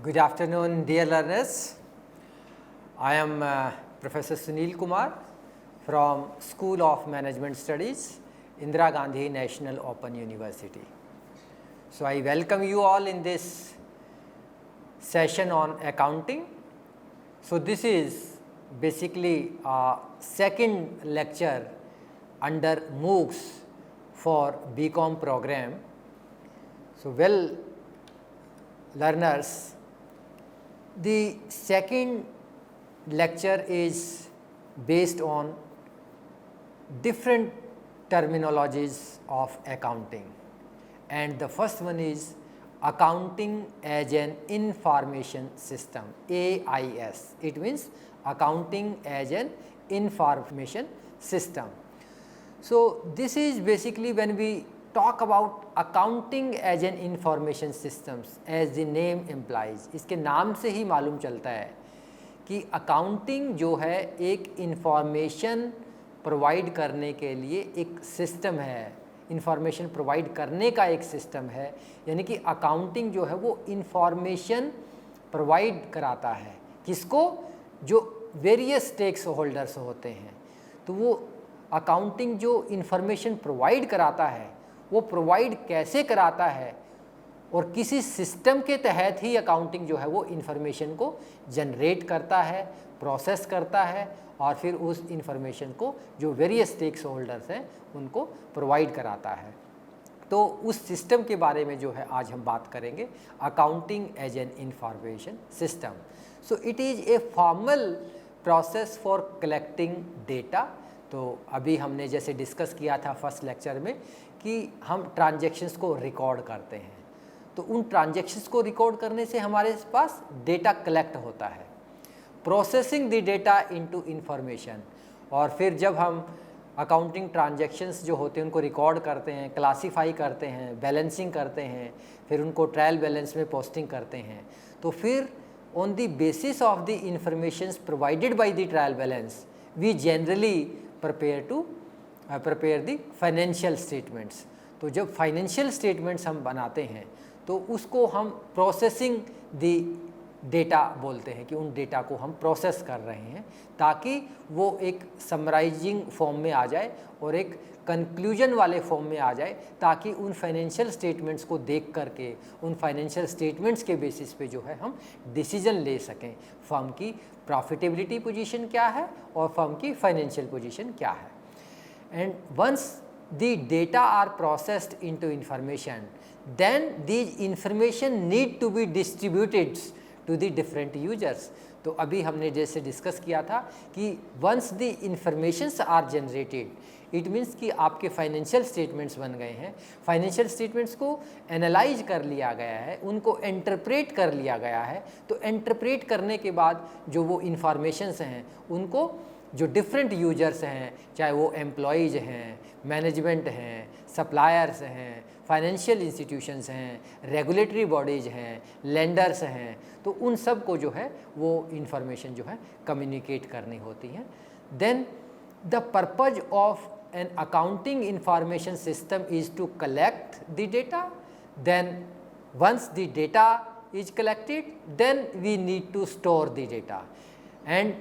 Good afternoon, dear learners. I am Professor Sunil Kumar from School of Management Studies, Indira Gandhi National Open University. So, I welcome you all in this session on accounting. So, this is basically a second lecture under MOOCs for BCom program. So, well, learners, the second lecture is based on different terminologies of accounting, and the first one is accounting as an information system, AIS. It means accounting as an information system. So, this is basically when we talk about accounting as an information systems, as the name implies, इसके नाम से ही मालूम चलता है कि accounting जो है एक इंफॉर्मेशन प्रोवाइड करने के लिए एक सिस्टम है, इंफॉर्मेशन प्रोवाइड करने का एक सिस्टम है। यानी कि अकाउंटिंग जो है वो इंफॉर्मेशन प्रोवाइड कराता है, किसको? जो वेरियस स्टेक्स होल्डर्स होते हैं। तो वो अकाउंटिंग जो इंफॉर्मेशन प्रोवाइड कराता है वो प्रोवाइड कैसे कराता है और किसी सिस्टम के तहत ही अकाउंटिंग जो है वो इन्फॉर्मेशन को जनरेट करता है, प्रोसेस करता है और फिर उस इन्फॉर्मेशन को जो वेरियस स्टेक्स होल्डर्स हैं उनको प्रोवाइड कराता है। तो उस सिस्टम के बारे में जो है आज हम बात करेंगे, accounting as an information system. So it is a formal process for collecting data. तो अभी हमने जैसे डिस्कस किया था फर्स्ट लेक्चर में कि हम ट्रांजैक्शंस को रिकॉर्ड करते हैं, तो उन ट्रांजैक्शंस को रिकॉर्ड करने से हमारे पास डेटा कलेक्ट होता है, processing the data into information. और फिर जब हम अकाउंटिंग ट्रांजैक्शंस जो होते हैं उनको रिकॉर्ड करते हैं, क्लासीफाई करते हैं, बैलेंसिंग करते हैं, फिर उनको ट्रायल बैलेंस में पोस्टिंग करते हैं, तो फिर on the basis of the informations provided by the trial balance we generally prepare the financial statements. तो जब फाइनेंशियल स्टेटमेंट्स हम बनाते हैं तो उसको हम प्रोसेसिंग द डेटा बोलते हैं कि उन डेटा को हम प्रोसेस कर रहे हैं ताकि वो एक समराइजिंग फॉर्म में आ जाए और एक कंक्लूजन वाले फॉर्म में आ जाए, ताकि उन फाइनेंशियल स्टेटमेंट्स को देख करके उन फाइनेंशियल स्टेटमेंट्स के बेसिस पे जो है हम डिसीजन ले सकें, फर्म की प्रॉफिटेबिलिटी पोजीशन क्या है और फर्म की फाइनेंशियल पोजीशन क्या है। And once the data are processed into information, then these information need to be distributed to the different users। तो अभी हमने जैसे डिस्कस किया था कि once the informations are generated, it means कि आपके फाइनेंशियल स्टेटमेंट्स बन गए हैं, फाइनेंशियल स्टेटमेंट्स को एनालाइज कर लिया गया है, उनको इंटरप्रेट कर लिया गया है। तो इंटरप्रेट करने के बाद जो वो इंफॉर्मेशंस हैं उनको जो डिफरेंट यूजर्स हैं, चाहे वो एम्प्लॉयज़ हैं, मैनेजमेंट हैं, सप्लायर्स हैं, फाइनेंशियल इंस्टीट्यूशंस हैं, रेगुलेटरी बॉडीज़ हैं, लेंडर्स हैं, तो उन सब को जो है वो इंफॉर्मेशन जो है कम्युनिकेट करनी होती है। Then the purpose of an accounting information system is to collect the data. Then once the data is collected then we need to store the data, and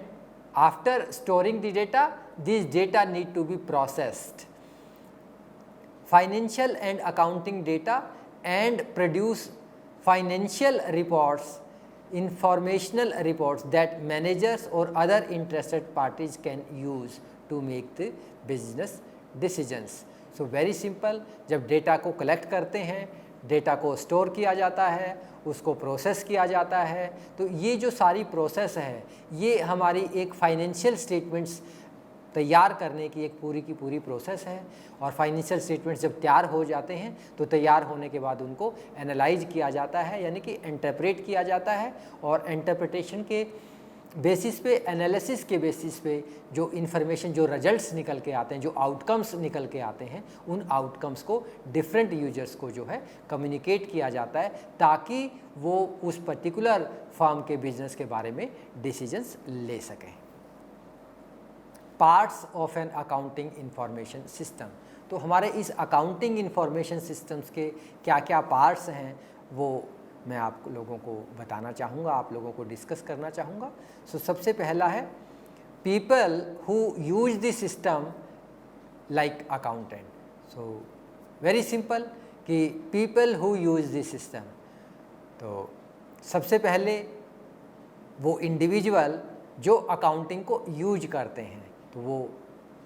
after storing the data, these data need to be processed, financial and accounting data, and produce financial reports, informational reports that managers or other interested parties can use to make the business decisions। So very simple, जब data को collect करते हैं, data को store किया जाता है, उसको process किया जाता है, तो ये जो सारी प्रोसेस है ये हमारी एक फाइनेंशियल स्टेटमेंट्स तैयार करने की एक पूरी की पूरी प्रोसेस है। और फाइनेंशियल स्टेटमेंट्स जब तैयार हो जाते हैं तो तैयार होने के बाद उनको एनालाइज किया जाता है, यानी कि इंटरप्रेट किया जाता है, और इंटरप्रिटेशन के बेसिस पे, एनालिसिस के बेसिस पे जो इन्फॉर्मेशन, जो रिजल्ट्स निकल के आते हैं, जो आउटकम्स निकल के आते हैं, उन आउटकम्स को डिफरेंट यूजर्स को जो है कम्युनिकेट किया जाता है ताकि वो उस पर्टिकुलर फर्म के बिजनेस के बारे में डिसीजंस ले सकें। Parts of an accounting information system. तो हमारे इस अकाउंटिंग इंफॉर्मेशन सिस्टम्स के क्या क्या पार्ट्स हैं वो मैं आप लोगों को बताना चाहूँगा, आप लोगों को डिस्कस करना चाहूँगा। सो सबसे पहला है people who use this system like accountant. So very simple कि people who use this system, तो सबसे पहले वो इंडिविजुअल जो अकाउंटिंग को यूज करते हैं, तो वो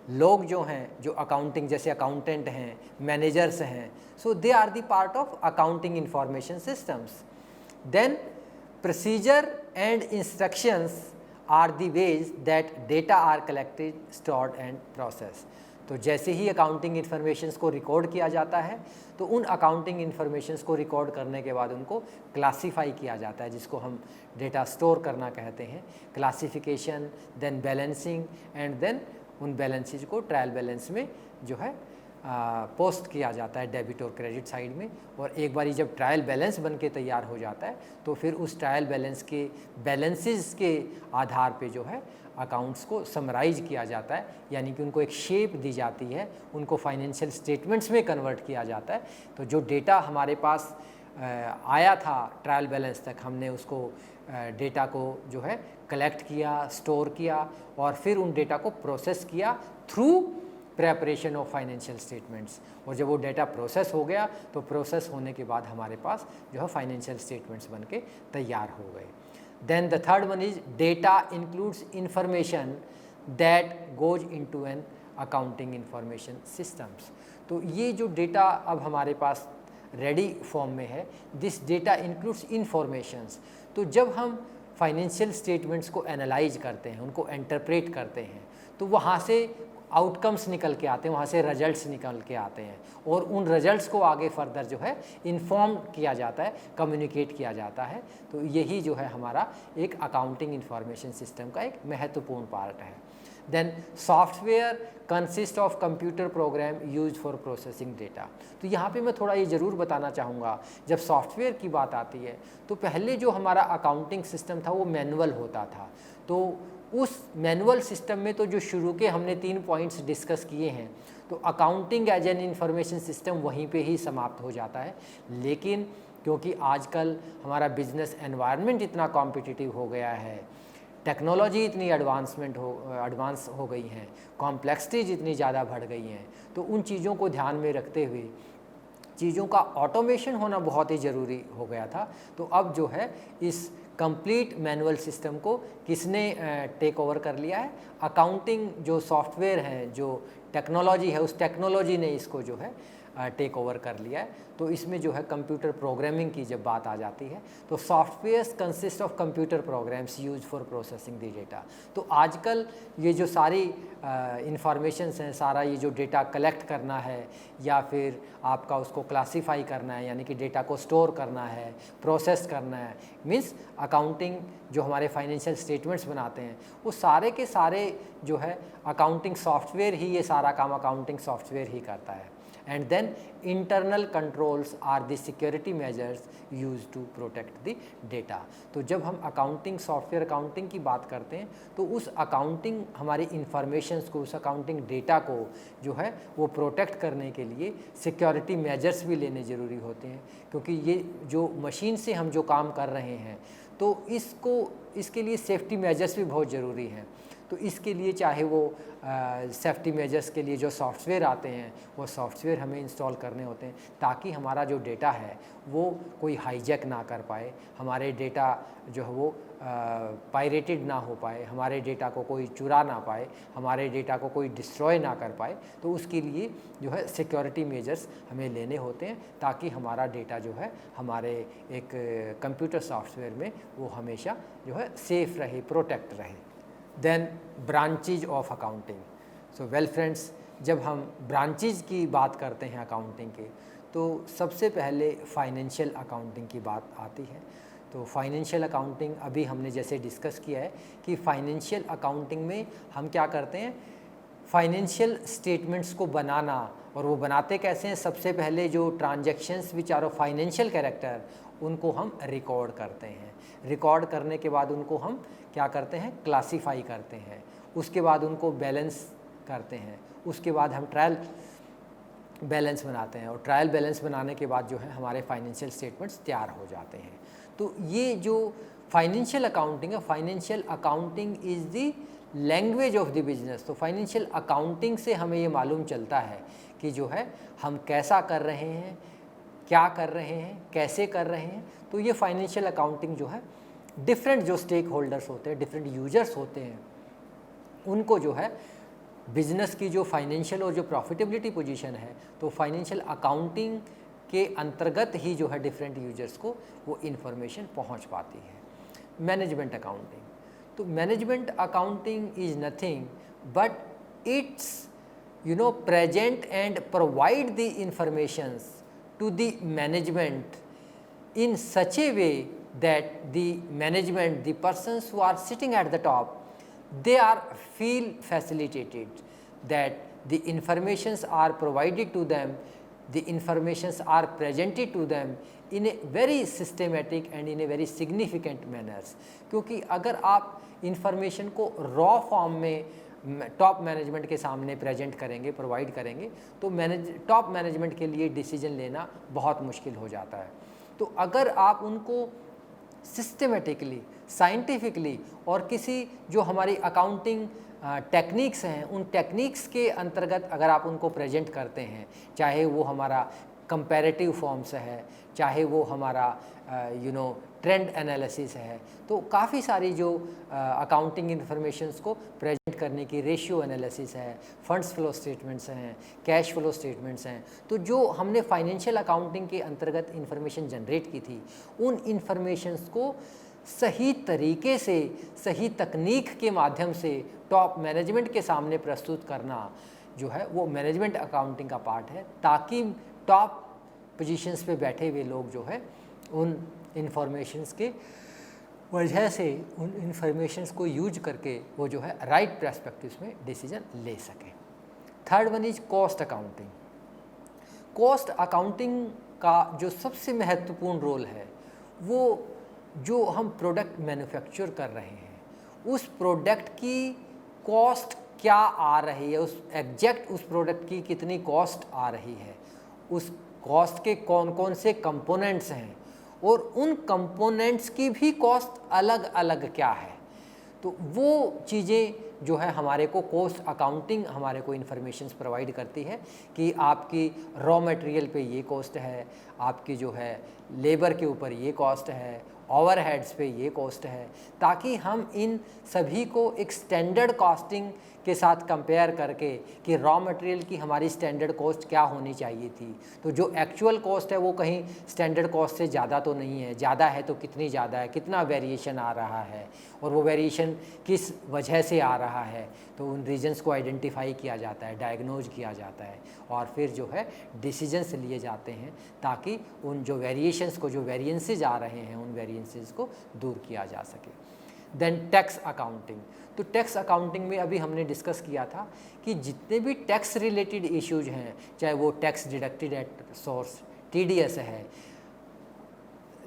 लोग जो हैं जो अकाउंटिंग, जैसे अकाउंटेंट हैं, मैनेजर्स हैं, so they are the part of accounting information systems. Then procedure and instructions are the ways that data are collected, stored and process. तो जैसे ही अकाउंटिंग इन्फॉर्मेशंस को रिकॉर्ड किया जाता है, तो उन अकाउंटिंग इन्फॉर्मेशंस को रिकॉर्ड करने के बाद उनको क्लासीफाई किया जाता है, जिसको हम डेटा स्टोर करना कहते हैं। Classification, then balancing, and then उन बैलेंसेज को ट्रायल बैलेंस में जो है पोस्ट किया जाता है, डेबिट और क्रेडिट साइड में। और एक बारी जब ट्रायल बैलेंस बन के तैयार हो जाता है, तो फिर उस ट्रायल बैलेंस के बैलेंसेस के आधार पे जो है अकाउंट्स को समराइज किया जाता है, यानी कि उनको एक शेप दी जाती है, उनको फाइनेंशियल स्टेटमेंट्स में कन्वर्ट किया जाता है। तो जो डेटा हमारे पास आया था ट्रायल बैलेंस तक, हमने उसको डेटा को जो है कलेक्ट किया, स्टोर किया, और फिर उन डेटा को प्रोसेस किया through preparation of financial statements. और जब वो डेटा प्रोसेस हो गया, तो प्रोसेस होने के बाद हमारे पास जो है फाइनेंशियल स्टेटमेंट्स बन के तैयार हो गए। Then the third one is data includes information that goes into an accounting information systems. तो ये जो डेटा अब हमारे पास रेडी फॉर्म में है, दिस डेटा इंक्लूड्स इंफॉर्मेशंस। तो जब हम फाइनेंशियल स्टेटमेंट्स को एनालाइज करते हैं, उनको इंटरप्रेट करते हैं, तो वहाँ से आउटकम्स निकल के आते हैं, वहाँ से रिजल्ट्स निकल के आते हैं, और उन रिजल्ट्स को आगे फर्दर जो है इन्फॉर्म किया जाता है, कम्युनिकेट किया जाता है। तो यही जो है हमारा एक अकाउंटिंग इंफॉर्मेशन सिस्टम का एक महत्वपूर्ण पार्ट है। Then software consist of computer program use for processing data. तो यहाँ पे मैं थोड़ा ये ज़रूर बताना चाहूँगा, जब सॉफ्टवेयर की बात आती है, तो पहले जो हमारा अकाउंटिंग सिस्टम था वो मैनुअल होता था। तो उस मैनुअल सिस्टम में तो जो शुरू के हमने 3 पॉइंट्स डिस्कस किए हैं, तो accounting as an information system वहीं पे ही समाप्त हो जाता है। लेकिन क्योंकि आजकल हमारा बिजनेस एनवायरनमेंट इतना कॉम्पिटिटिव हो गया है, टेक्नोलॉजी इतनी एडवांस हो गई हैं, कॉम्प्लेक्सिटीज इतनी ज़्यादा बढ़ गई हैं, तो उन चीज़ों को ध्यान में रखते हुए चीज़ों का ऑटोमेशन होना बहुत ही ज़रूरी हो गया था। तो अब जो है इस कंप्लीट मैनुअल सिस्टम को किसने टेक ओवर कर लिया है? अकाउंटिंग जो सॉफ्टवेयर है, जो टेक्नोलॉजी है, उस टेक्नोलॉजी ने इसको जो है टेक ओवर कर लिया है। तो इसमें जो है कंप्यूटर प्रोग्रामिंग की जब बात आ जाती है, तो softwares consist of computer programs use for processing the data. तो आजकल ये जो सारी इंफॉर्मेशंस हैं, सारा ये जो डेटा कलेक्ट करना है या फिर आपका उसको क्लासीफाई करना है, यानी कि डेटा को स्टोर करना है, प्रोसेस करना है, मीन्स अकाउंटिंग जो हमारे फाइनेंशियल स्टेटमेंट्स बनाते हैं, वो सारे के सारे जो है अकाउंटिंग सॉफ्टवेयर ही, ये सारा काम अकाउंटिंग सॉफ्टवेयर ही करता है। And then internal controls are the security measures used to protect the data। तो जब हम अकाउंटिंग सॉफ्टवेयर अकाउंटिंग की बात करते हैं, तो उस अकाउंटिंग हमारी इंफॉर्मेशंस को, उस अकाउंटिंग डेटा को जो है वो प्रोटेक्ट करने के लिए सिक्योरिटी मेजर्स भी लेने ज़रूरी होते हैं। क्योंकि ये जो मशीन से हम जो काम कर रहे हैं, तो इसके लिए सेफ्टी मेजर्स भी बहुत ज़रूरी हैं। तो इसके लिए चाहे वो सेफ्टी मेजर्स के लिए जो सॉफ्टवेयर आते हैं, वो सॉफ्टवेयर हमें इंस्टॉल करने होते हैं, ताकि हमारा जो डेटा है वो कोई हाईजैक ना कर पाए, हमारे डेटा जो है वो पायरेटेड ना हो पाए, हमारे डेटा को कोई चुरा ना पाए, हमारे डेटा को कोई डिस्ट्रॉय ना कर पाए। तो उसके लिए जो है सिक्योरिटी मेजर्स हमें लेने होते हैं, ताकि हमारा डेटा जो है हमारे एक कंप्यूटर सॉफ्टवेयर में वो हमेशा जो है सेफ़ रहे, प्रोटेक्ट रहे। Then branches of accounting. So well friends, जब हम ब्रांचेज की बात करते हैं अकाउंटिंग के, तो सबसे पहले फाइनेंशियल अकाउंटिंग की बात आती है। तो फाइनेंशियल अकाउंटिंग अभी हमने जैसे डिस्कस किया है कि फाइनेंशियल अकाउंटिंग में हम क्या करते हैं, फाइनेंशियल स्टेटमेंट्स को बनाना, और वो बनाते कैसे हैं? सबसे पहले जो transactions which are of financial character, उनको हम रिकॉर्ड करते हैं। रिकॉर्ड करने के बाद उनको हम क्या करते हैं? क्लासीफाई करते हैं। उसके बाद उनको बैलेंस करते हैं। उसके बाद हम ट्रायल बैलेंस बनाते हैं, और ट्रायल बैलेंस बनाने के बाद जो है हमारे फाइनेंशियल स्टेटमेंट्स तैयार हो जाते हैं। तो ये जो फाइनेंशियल अकाउंटिंग है, financial accounting is the language of the business. तो फाइनेंशियल अकाउंटिंग से हमें ये मालूम चलता है कि जो है हम कैसा कर रहे हैं, क्या कर रहे हैं, कैसे कर रहे हैं। तो ये फाइनेंशियल अकाउंटिंग जो है डिफरेंट जो स्टेक होल्डर्स होते हैं, डिफरेंट यूजर्स होते हैं, उनको जो है बिजनेस की जो फाइनेंशियल और जो प्रॉफिटेबिलिटी पोजीशन है, तो फाइनेंशियल अकाउंटिंग के अंतर्गत ही जो है डिफरेंट यूजर्स को वो इन्फॉर्मेशन पहुंच पाती है। मैनेजमेंट अकाउंटिंग, तो management accounting is nothing but it's present and provide the informations to the management in such a way that the management, the persons who are sitting at the top, they are feel facilitated, that the informations are provided to them, the informations are presented to them in a very systematic and in a very significant manners। क्योंकि अगर आप information को raw form में top management के सामने present करेंगे, provide करेंगे, तो टॉप मैनेजमेंट के लिए डिसीजन लेना बहुत मुश्किल हो जाता है। तो अगर आप उनको सिस्टमेटिकली, साइंटिफिकली और किसी जो हमारी अकाउंटिंग टेक्निक्स हैं, उन टेक्निक्स के अंतर्गत अगर आप उनको प्रेजेंट करते हैं, चाहे वो हमारा कंपैरेटिव फॉर्म्स है, चाहे वो हमारा ट्रेंड एनालिसिस है, तो काफ़ी सारी जो अकाउंटिंग इन्फॉर्मेशंस को प्रेजेंट करने की रेशियो एनालिसिस है, फंड्स फ्लो स्टेटमेंट्स हैं, कैश फ्लो स्टेटमेंट्स हैं, तो जो हमने फाइनेंशियल अकाउंटिंग के अंतर्गत इन्फॉर्मेशन जनरेट की थी, उन इन्फॉर्मेशंस को सही तरीके से, सही तकनीक के माध्यम से टॉप मैनेजमेंट के सामने प्रस्तुत करना जो है वो मैनेजमेंट अकाउंटिंग का पार्ट है, ताकि टॉप पोजीशंस पे बैठे हुए लोग जो है उन इन्फॉर्मेशंस के वजह से, उन इन्फॉर्मेशंस को यूज करके वो जो है राइट पर्सपेक्टिव्स में डिसीजन ले सकें। Third one is cost accounting. Cost accounting का जो सबसे महत्वपूर्ण रोल है, वो जो हम प्रोडक्ट मैन्युफैक्चर कर रहे हैं, उस प्रोडक्ट की कॉस्ट क्या आ रही है, उस एग्जैक्ट उस प्रोडक्ट की कितनी कॉस्ट आ रही है, उस कॉस्ट के कौन कौन से कंपोनेंट्स हैं, और उन कंपोनेंट्स की भी कॉस्ट अलग अलग क्या है। तो वो चीज़ें जो है हमारे को कॉस्ट अकाउंटिंग हमारे को इन्फॉर्मेशंस प्रोवाइड करती है कि आपकी रॉ मटेरियल पे ये कॉस्ट है, आपकी जो है लेबर के ऊपर ये कॉस्ट है, ओवरहेड्स पे ये कॉस्ट है, ताकि हम इन सभी को एक स्टैंडर्ड कॉस्टिंग के साथ कंपेयर करके कि रॉ मटेरियल की हमारी स्टैंडर्ड कॉस्ट क्या होनी चाहिए थी, तो जो एक्चुअल कॉस्ट है वो कहीं स्टैंडर्ड कॉस्ट से ज़्यादा तो नहीं है, ज़्यादा है तो कितनी ज़्यादा है, कितना वेरिएशन आ रहा है, और वो वेरिएशन किस वजह से आ रहा है, तो उन रीजन्स को आइडेंटिफाई किया जाता है, डायग्नोज किया जाता है, और फिर जो है डिसीजंस लिए जाते हैं, ताकि उन जो वेरिएशंस को, जो वेरिएंसेस आ रहे हैं, उन वेरिएंसेस को दूर किया जा सके। Then tax accounting. तो टैक्स अकाउंटिंग में अभी हमने डिस्कस किया था कि जितने भी टैक्स रिलेटेड इश्यूज हैं, चाहे वो tax deducted at source TDS है,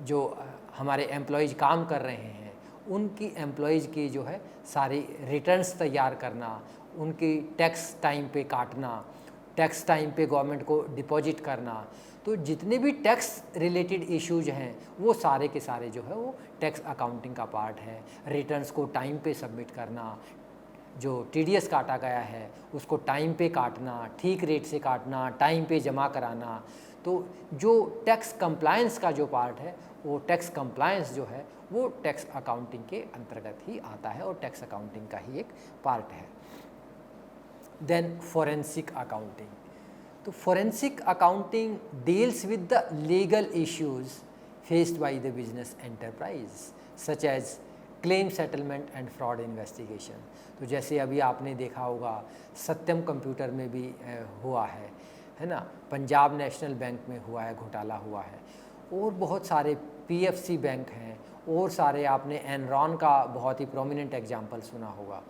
जो हमारे एम्प्लॉयज़ काम कर रहे हैं, उनकी एम्प्लॉयज़ की जो है सारी रिटर्न्स तैयार करना, उनकी टैक्स टाइम पे काटना, टैक्स टाइम पे गवर्नमेंट को डिपॉजिट करना, तो जितने भी टैक्स रिलेटेड इश्यूज हैं वो सारे के सारे जो है वो टैक्स अकाउंटिंग का पार्ट है। रिटर्न्स को टाइम पे सबमिट करना, जो TDS काटा गया है उसको टाइम पे काटना, ठीक रेट से काटना, टाइम पे जमा कराना, तो जो टैक्स कंप्लायंस का जो पार्ट है, वो टैक्स कंप्लायंस जो है वो टैक्स अकाउंटिंग के अंतर्गत ही आता है और टैक्स अकाउंटिंग का ही एक पार्ट है। Then forensic accounting. तो forensic accounting deals with the legal issues faced by the business enterprise such as claim settlement and fraud investigation. तो जैसे अभी आपने देखा होगा सत्यम कंप्यूटर में भी हुआ है ना, पंजाब नेशनल बैंक में हुआ है, घोटाला हुआ है, और बहुत सारे PFC बैंक हैं, और सारे आपने एनरॉन का बहुत ही प्रोमिनेंट एग्जाम्पल सुना होगा।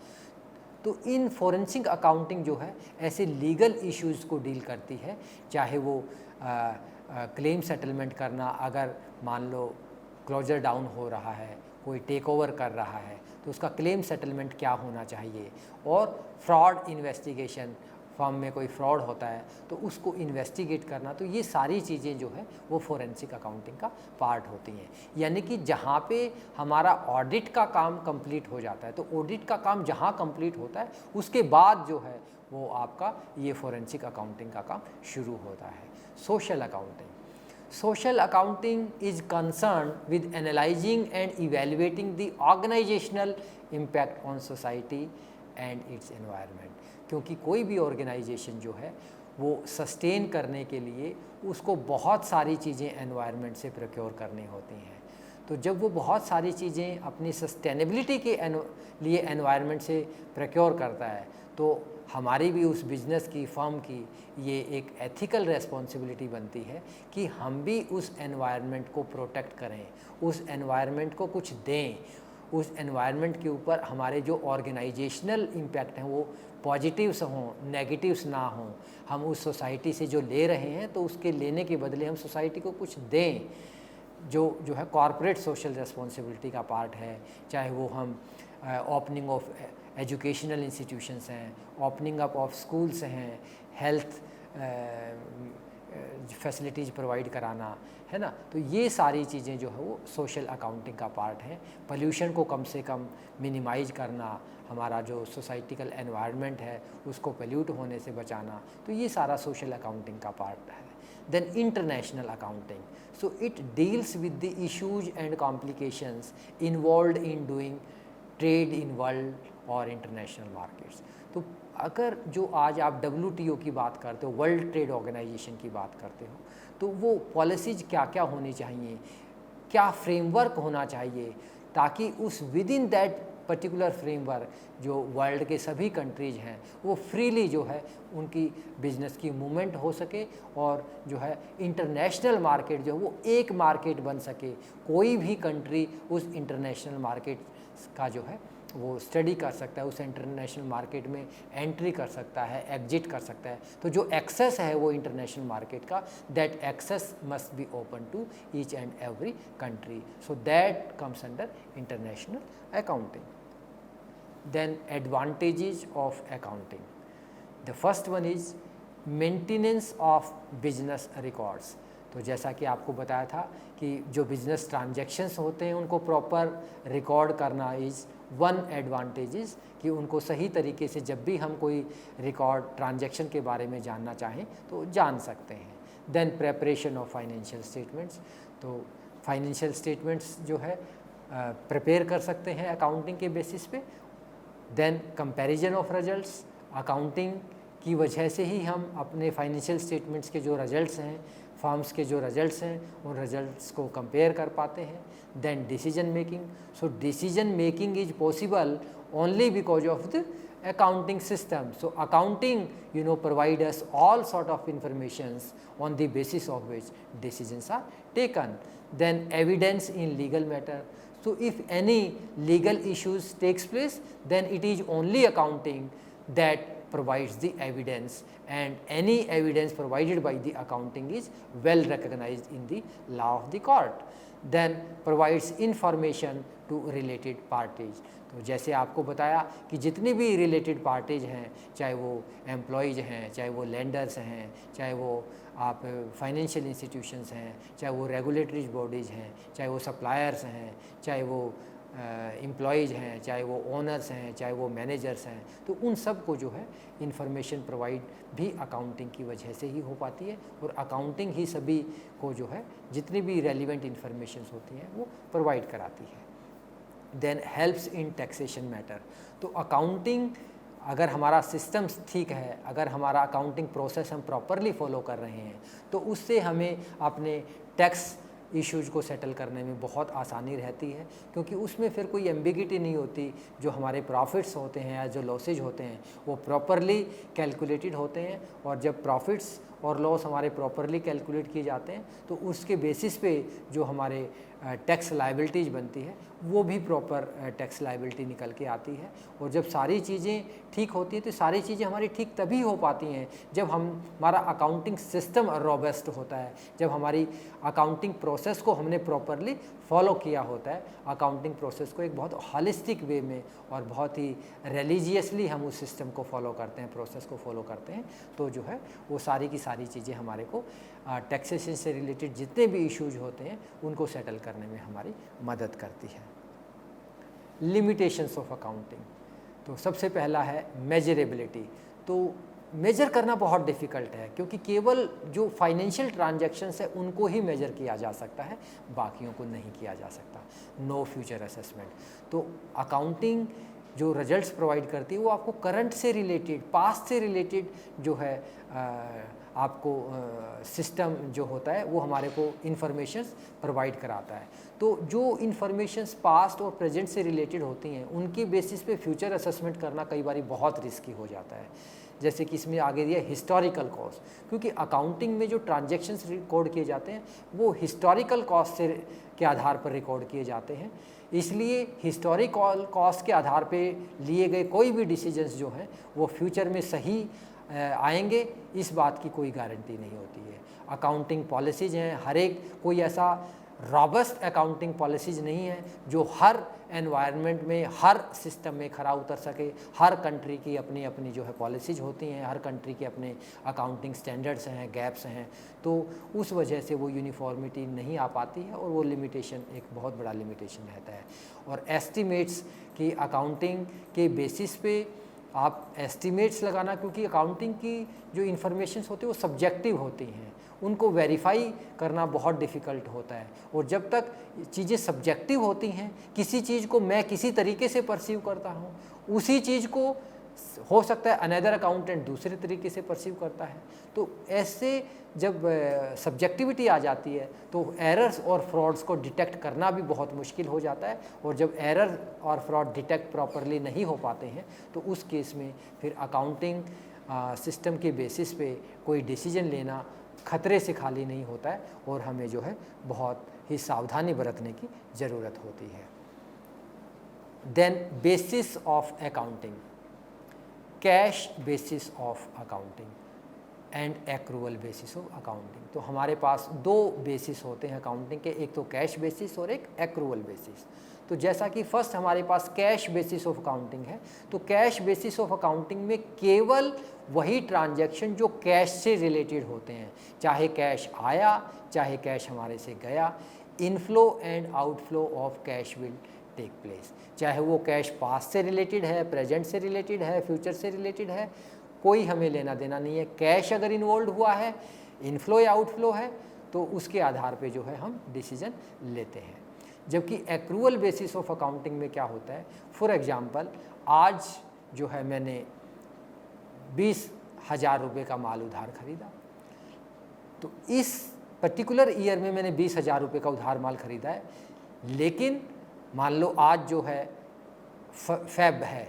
तो इन फोरेंसिक अकाउंटिंग जो है ऐसे लीगल इश्यूज़ को डील करती है, चाहे वो क्लेम सेटलमेंट करना, अगर मान लो क्लोजर डाउन हो रहा है, कोई टेक ओवर कर रहा है, तो उसका क्लेम सेटलमेंट क्या होना चाहिए, और फ्रॉड इन्वेस्टिगेशन, फर्म में कोई फ्रॉड होता है तो उसको इन्वेस्टिगेट करना, तो ये सारी चीज़ें जो है वो फोरेंसिक अकाउंटिंग का पार्ट होती हैं। यानी कि जहाँ पे हमारा ऑडिट का काम कंप्लीट हो जाता है, तो ऑडिट का काम जहाँ कंप्लीट होता है उसके बाद जो है वो आपका ये फोरेंसिक अकाउंटिंग का काम शुरू होता है। Social accounting, social accounting is concerned with analyzing and evaluating the organizational impact on society and its environment। क्योंकि कोई भी ऑर्गेनाइजेशन जो है वो सस्टेन करने के लिए उसको बहुत सारी चीज़ें एनवायरनमेंट से प्रोक्योर करनी होती हैं। तो जब वो बहुत सारी चीज़ें अपनी सस्टेनेबिलिटी के लिए एनवायरनमेंट से प्रोक्योर करता है, तो हमारी भी उस बिज़नेस की, फर्म की ये एक एथिकल रेस्पॉन्सिबिलिटी बनती है कि हम भी उस एनवायरनमेंट को प्रोटेक्ट करें, उस एनवायरनमेंट को कुछ दें, उस एनवायरनमेंट के ऊपर हमारे जो ऑर्गेनाइजेशनल इम्पैक्ट हैं वो पॉजिटिव्स हों, नेगेटिव्स ना हों। हम उस सोसाइटी से जो ले रहे हैं तो उसके लेने के बदले हम सोसाइटी को कुछ दें, जो है कॉरपोरेट सोशल रिस्पॉन्सिबिलिटी का पार्ट है। चाहे वो हम ओपनिंग ऑफ एजुकेशनल इंस्टीट्यूशंस हैं, ओपनिंग अप ऑफ स्कूल्स हैं, हेल्थ फैसिलिटीज़ प्रोवाइड कराना, है ना। तो ये सारी चीज़ें जो है वो सोशल अकाउंटिंग का पार्ट है। पोल्यूशन को कम से कम मिनिमाइज करना, हमारा जो सोसाइटिकल एनवायरनमेंट है उसको पोल्यूट होने से बचाना, तो ये सारा सोशल अकाउंटिंग का पार्ट है। Then international accounting, so it deals with the issues and complications involved in doing trade in world और इंटरनेशनल मार्केट्स। तो अगर जो आज आप WTO की बात करते हो, वर्ल्ड ट्रेड ऑर्गेनाइजेशन की बात करते हो, तो वो पॉलिसीज क्या क्या होनी चाहिए, क्या फ्रेमवर्क होना चाहिए, ताकि उस with in that particular framework जो वर्ल्ड के सभी कंट्रीज़ हैं वो फ्रीली जो है उनकी बिज़नेस की मूवमेंट हो सके, और जो है इंटरनेशनल मार्केट जो है वो एक मार्केट बन सके। कोई भी कंट्री उस इंटरनेशनल मार्केट का जो है वो स्टडी कर सकता है, उस इंटरनेशनल मार्केट में एंट्री कर सकता है, एग्जिट कर सकता है। तो जो एक्सेस है वो इंटरनेशनल मार्केट का, that access must be open to each and every country, so that comes under international accounting. Then advantages of accounting. The first one is maintenance of business records। तो जैसा कि आपको बताया था कि जो बिजनेस ट्रांजैक्शंस होते हैं उनको प्रॉपर रिकॉर्ड करना इज़ वन एडवांटेजेस, कि उनको सही तरीके से जब भी हम कोई रिकॉर्ड ट्रांजैक्शन के बारे में जानना चाहें तो जान सकते हैं। Then preparation of financial statements, तो फाइनेंशियल स्टेटमेंट्स जो है प्रिपेयर कर सकते हैं अकाउंटिंग के बेसिस पे। Then comparison of results, accounting की वजह से ही हम अपने फाइनेंशियल स्टेटमेंट्स के जो रिजल्ट्स हैं, फर्म्स के जो रिजल्ट्स हैं, उन रिजल्ट्स को कंपेयर कर पाते हैं। Then decision making, so decision making is possible only because of the accounting system. So accounting provide us all sort of informations on the basis of which decisions are taken. Then evidence in legal matter. So if any legal issues takes place, then it is only accounting that provides the evidence, and any evidence provided by the accounting is well recognized in the law of the court. Then provides information to related parties. तो जैसे आपको बताया कि जितनी भी related parties हैं, चाहे वो एम्प्लॉयज़ हैं, चाहे वो लेंडर्स हैं, चाहे वो आप फाइनेंशियल इंस्टीट्यूशंस हैं, चाहे वो रेगुलेटरी बॉडीज़ हैं, चाहे वो सप्लायर्स हैं, चाहे वो एम्प्लॉयज़ हैं, चाहे वो ओनर्स हैं, चाहे वो मैनेजर्स हैं, तो उन सब को जो है इंफॉर्मेशन प्रोवाइड भी अकाउंटिंग की वजह से ही हो पाती है, और अकाउंटिंग ही सभी को जो है जितनी भी रेलिवेंट इंफॉर्मेशंस होती हैं वो प्रोवाइड कराती है। Then helps in taxation matter, तो अकाउंटिंग अगर हमारा सिस्टम्स ठीक है, अगर हमारा अकाउंटिंग प्रोसेस हम प्रॉपरली फॉलो कर रहे हैं, तो उससे हमें अपने टैक्स इश्यूज़ को सेटल करने में बहुत आसानी रहती है, क्योंकि उसमें फिर कोई एम्बिगिटी नहीं होती। जो हमारे प्रॉफिट्स होते हैं या जो लॉसेज होते हैं वो प्रॉपरली कैलकुलेटेड होते हैं, और जब प्रॉफिट्स और लॉस हमारे प्रॉपरली कैलकुलेट किए जाते हैं तो उसके बेसिस पे जो हमारे टैक्स लायबिलिटीज़ बनती है वो भी प्रॉपर टैक्स लायबिलिटी निकल के आती है। और जब सारी चीज़ें ठीक होती हैं तो सारी चीज़ें हमारी ठीक तभी हो पाती हैं जब हमारा अकाउंटिंग सिस्टम रोबस्ट होता है, जब हमारी अकाउंटिंग प्रोसेस को हमने प्रॉपरली फॉलो किया होता है अकाउंटिंग प्रोसेस को एक बहुत हॉलिस्टिक वे में और बहुत ही रिलीजियसली हम उस सिस्टम को फॉलो करते हैं, प्रोसेस को फॉलो करते हैं, तो जो है वो सारी की सारी चीज़ें हमारे को टैक्सेशन से रिलेटेड जितने भी इश्यूज होते हैं उनको सेटल करने में हमारी मदद करती है। लिमिटेशंस ऑफ अकाउंटिंग, तो सबसे पहला है मेजरेबिलिटी। तो मेजर करना बहुत डिफ़िकल्ट है क्योंकि केवल जो फाइनेंशियल ट्रांजैक्शंस है उनको ही मेजर किया जा सकता है, बाकियों को नहीं किया जा सकता। नो फ्यूचर असेसमेंट, तो अकाउंटिंग जो रिजल्ट्स प्रोवाइड करती है वो आपको करंट से रिलेटेड, पास्ट से रिलेटेड जो है आपको सिस्टम जो होता है वो हमारे को इन्फॉर्मेशंस प्रोवाइड कराता है। तो जो इन्फॉर्मेशंस पास्ट और प्रेजेंट से रिलेटेड होती हैं उनके बेसिस पे फ्यूचर असेसमेंट करना कई बार बहुत रिस्की हो जाता है। जैसे कि इसमें आगे दिया हिस्टोरिकल कॉस्ट, क्योंकि अकाउंटिंग में जो ट्रांजैक्शंस रिकॉर्ड किए जाते हैं वो हिस्टोरिकल कॉस्ट से के आधार पर रिकॉर्ड किए जाते हैं, इसलिए हिस्टोरिकल कॉस्ट के आधार पे लिए गए कोई भी डिसीजंस जो हैं वो फ्यूचर में सही आएंगे इस बात की कोई गारंटी नहीं होती है। अकाउंटिंग पॉलिसीज़ हैं, हर एक कोई ऐसा रॉबस्ट अकाउंटिंग पॉलिसीज़ नहीं है जो हर एनवायरनमेंट में, हर सिस्टम में खरा उतर सके। हर कंट्री की अपनी अपनी जो है पॉलिसीज़ होती हैं, हर कंट्री के अपने अकाउंटिंग स्टैंडर्ड्स हैं, गैप्स हैं, तो उस वजह से वो यूनिफॉर्मिटी नहीं आ पाती है और वो लिमिटेशन एक बहुत बड़ा लिमिटेशन रहता है। और एस्टिमेट्स की अकाउंटिंग के बेसिस पे आप एस्टिमेट्स लगाना, क्योंकि अकाउंटिंग की जो इन्फॉर्मेशंस होती है वो सब्जेक्टिव होती हैं, उनको वेरीफाई करना बहुत डिफ़िकल्ट होता है। और जब तक चीज़ें सब्जेक्टिव होती हैं, किसी चीज़ को मैं किसी तरीके से परसीव करता हूँ, उसी चीज़ को हो सकता है अनदर अकाउंटेंट दूसरे तरीके से परसीव करता है। तो ऐसे जब सब्जेक्टिविटी आ जाती है तो एरर्स और फ्रॉड्स को डिटेक्ट करना भी बहुत मुश्किल हो जाता है। और जब एरर और फ्रॉड डिटेक्ट प्रॉपरली नहीं हो पाते हैं तो उस केस में फिर अकाउंटिंग सिस्टम के बेसिस पे कोई डिसीजन लेना खतरे से खाली नहीं होता है और हमें जो है बहुत ही सावधानी बरतने की ज़रूरत होती है। Then basis of accounting, cash basis of accounting and accrual basis of accounting. तो हमारे पास दो बेसिस होते हैं अकाउंटिंग के, एक तो कैश बेसिस और एक एक्रूवल बेसिस। तो जैसा कि फर्स्ट हमारे पास कैश बेसिस ऑफ अकाउंटिंग है, तो कैश बेसिस ऑफ अकाउंटिंग में केवल वही ट्रांजैक्शन जो कैश से रिलेटेड होते हैं, चाहे कैश आया चाहे कैश हमारे से गया, inflow and outflow of cash will take place. चाहे वो कैश पास्ट से रिलेटेड है, प्रेजेंट से रिलेटेड है, फ्यूचर से रिलेटेड है, कोई हमें लेना देना नहीं है। कैश अगर इन्वॉल्व हुआ है, इनफ्लो या आउटफ्लो है, तो उसके आधार पे जो है हम डिसीजन लेते हैं। जबकि एक्रूवल बेसिस ऑफ अकाउंटिंग में क्या होता है, फॉर एग्जांपल आज जो है मैंने 20,000 रुपये का माल उधार खरीदा, तो इस पर्टिकुलर ईयर में मैंने 20,000 रुपये का उधार माल खरीदा है, लेकिन मान लो आज जो है फेब है,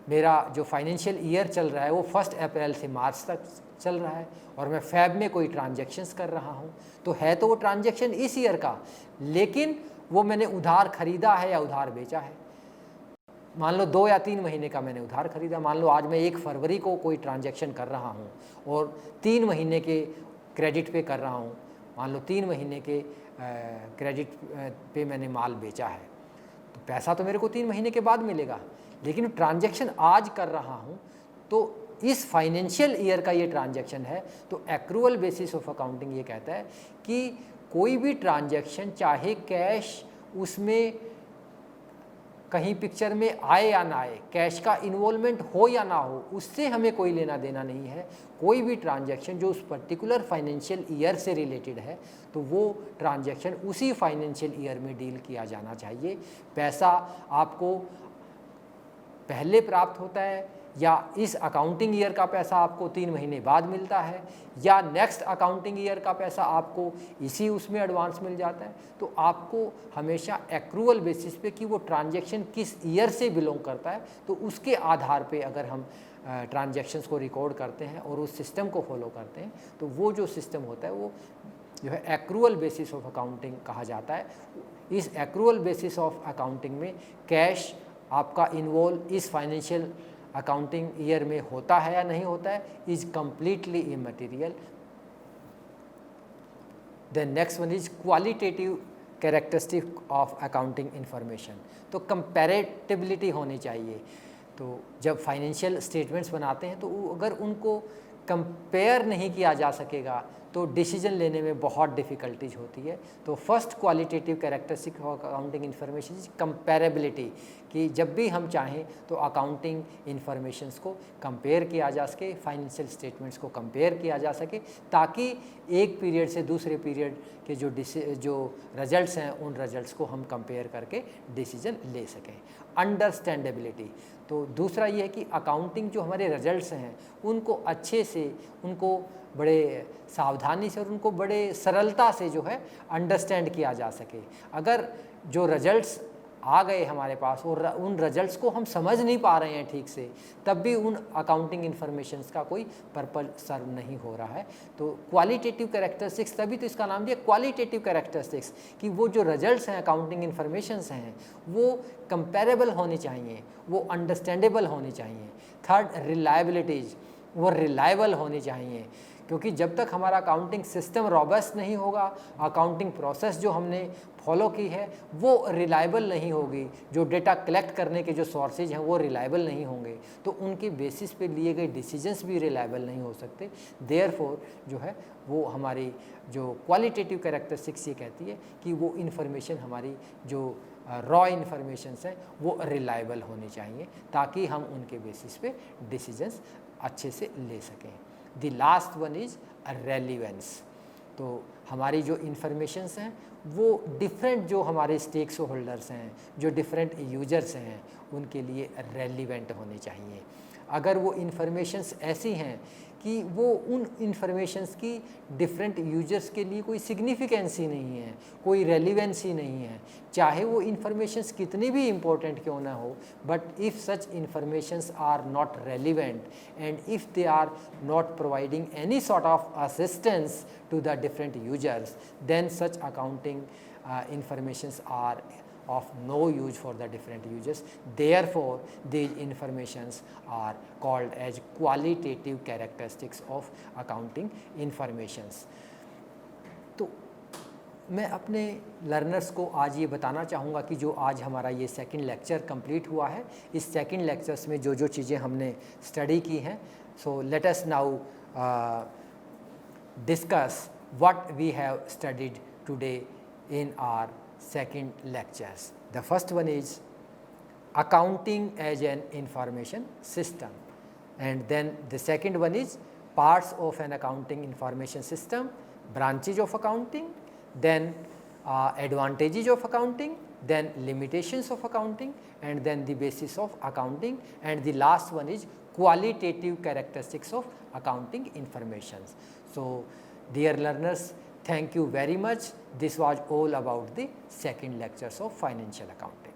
मेरा जो फाइनेंशियल ईयर चल रहा है वो 1 अप्रैल से मार्च तक चल रहा है और मैं फेब में कोई ट्रांजैक्शंस कर रहा हूँ, तो है तो वो ट्रांजैक्शन इस ईयर का, लेकिन वो मैंने उधार खरीदा है या उधार बेचा है। मान लो 2 या 3 महीने का मैंने उधार खरीदा, मान लो आज मैं 1 फरवरी को कोई ट्रांजैक्शन कर रहा हूँ और 3 महीने के क्रेडिट पे कर रहा हूँ, मान लो 3 महीने के क्रेडिट पे मैंने माल बेचा है, तो पैसा तो मेरे को 3 महीने के बाद मिलेगा, लेकिन ट्रांजैक्शन आज कर रहा हूँ तो इस फाइनेंशियल ईयर का ये ट्रांजैक्शन है। तो एक्रूवल बेसिस ऑफ अकाउंटिंग ये कहता है कि कोई भी ट्रांजैक्शन चाहे कैश उसमें कहीं पिक्चर में आए या ना आए, कैश का इन्वॉल्वमेंट हो या ना हो, उससे हमें कोई लेना देना नहीं है। कोई भी ट्रांजैक्शन जो उस पर्टिकुलर फाइनेंशियल ईयर से रिलेटेड है तो वो ट्रांजैक्शन उसी फाइनेंशियल ईयर में डील किया जाना चाहिए। पैसा आपको पहले प्राप्त होता है या इस अकाउंटिंग ईयर का पैसा आपको 3 महीने बाद मिलता है या नेक्स्ट अकाउंटिंग ईयर का पैसा आपको इसी उसमें एडवांस मिल जाता है, तो आपको हमेशा एक्रूवल बेसिस पे कि वो ट्रांजैक्शन किस ईयर से बिलोंग करता है, तो उसके आधार पे अगर हम ट्रांजैक्शंस को रिकॉर्ड करते हैं और उस सिस्टम को फॉलो करते हैं तो वो जो सिस्टम होता है वो जो है एक्रूवल बेसिस ऑफ अकाउंटिंग कहा जाता है। इस एक्रूवल बेसिस ऑफ अकाउंटिंग में कैश आपका इन्वॉल्व इस फाइनेंशियल अकाउंटिंग ईयर में होता है या नहीं होता है is completely immaterial. Then next one is qualitative characteristic of accounting information. तो कंपैरेटिबिलिटी होनी चाहिए। तो जब फाइनेंशियल स्टेटमेंट्स बनाते हैं तो अगर उनको कंपेयर नहीं किया जा सकेगा तो डिसीजन लेने में बहुत डिफ़िकल्टीज होती है। तो first qualitative characteristic of accounting information is comparability, कि जब भी हम चाहें तो अकाउंटिंग इंफॉर्मेशंस को कंपेयर किया जा सके, फाइनेंशियल स्टेटमेंट्स को कंपेयर किया जा सके, ताकि एक पीरियड से दूसरे पीरियड के जो रिजल्ट्स हैं उन रिजल्ट्स को हम कंपेयर करके डिसीजन ले सकें। अंडरस्टैंडेबिलिटी, तो दूसरा ये है कि अकाउंटिंग जो हमारे रिजल्ट्स हैं उनको अच्छे से, उनको बड़े सावधानी से और उनको बड़े सरलता से जो है अंडरस्टैंड किया जा सके। अगर जो रिजल्ट्स आ गए हमारे पास और उन रिजल्ट्स को हम समझ नहीं पा रहे हैं ठीक से, तब भी उन अकाउंटिंग इन्फॉर्मेशंस का कोई पर्पस सर्व नहीं हो रहा है। तो क्वालिटेटिव कैरेक्टरिस्टिक्स, तभी तो इसका नाम दिया क्वालिटेटिव कैरेक्टरिस्टिक्स, कि वो जो रिजल्ट्स हैं अकाउंटिंग इन्फॉर्मेशंस हैं वो कंपेरेबल होनी चाहिए, वो अंडरस्टैंडेबल होनी चाहिए। थर्ड, रिलायबिलिटीज़, वो रिलायबल होनी चाहिए, क्योंकि जब तक हमारा अकाउंटिंग सिस्टम रॉबस्ट नहीं होगा, अकाउंटिंग प्रोसेस जो हमने फॉलो की है वो रिलायबल नहीं होगी, जो डेटा कलेक्ट करने के जो सोर्सेज हैं वो रिलायबल नहीं होंगे, तो उनके बेसिस पे लिए गए डिसीजंस भी रिलायबल नहीं हो सकते। देयरफॉर जो है वो हमारी जो क्वालिटेटिव कैरेक्टरिस्टिक्स ये कहती है कि वो इन्फॉर्मेशन हमारी जो रॉ इन्फॉर्मेशंस हैं वो रिलायबल होनी चाहिए, ताकि हम उनके बेसिस पे डिसीजंस अच्छे से ले सकें। The last one is relevance, तो हमारी जो इन्फॉर्मेशंस हैं वो डिफरेंट जो हमारे स्टेक्स होल्डर्स हैं, जो डिफरेंट यूजर्स हैं, उनके लिए रेलिवेंट होनी चाहिए। अगर वो इन्फॉर्मेशंस ऐसी हैं कि वो उन इन्फॉर्मेशंस की डिफरेंट यूजर्स के लिए कोई सिग्निफिकेंस ही नहीं है, कोई रेलिवेंस ही नहीं है, चाहे वो इन्फॉर्मेशंस कितनी भी इम्पोर्टेंट क्यों ना हो, but if such informations are not relevant and if they are not providing any sort of assistance to the different users, then such accounting informations are of no use for the different users. Therefore, these informations are called as qualitative characteristics of accounting informations. तो मैं अपने learners को आज ये बताना चाहूँगा कि जो आज हमारा ये सेकंड लेक्चर कंप्लीट हुआ है, इस सेकंड लेक्चर्स में जो जो चीज़ें हमने स्टडी की हैं, so let us now discuss what we have studied today in our second lectures. The first one is accounting as an information system, and then the second one is parts of an accounting information system, branches of accounting, then advantages of accounting, then limitations of accounting, and then the basis of accounting, and the last one is qualitative characteristics of accounting informations. So dear learners, thank you very much. This was all about the second lectures of financial accounting.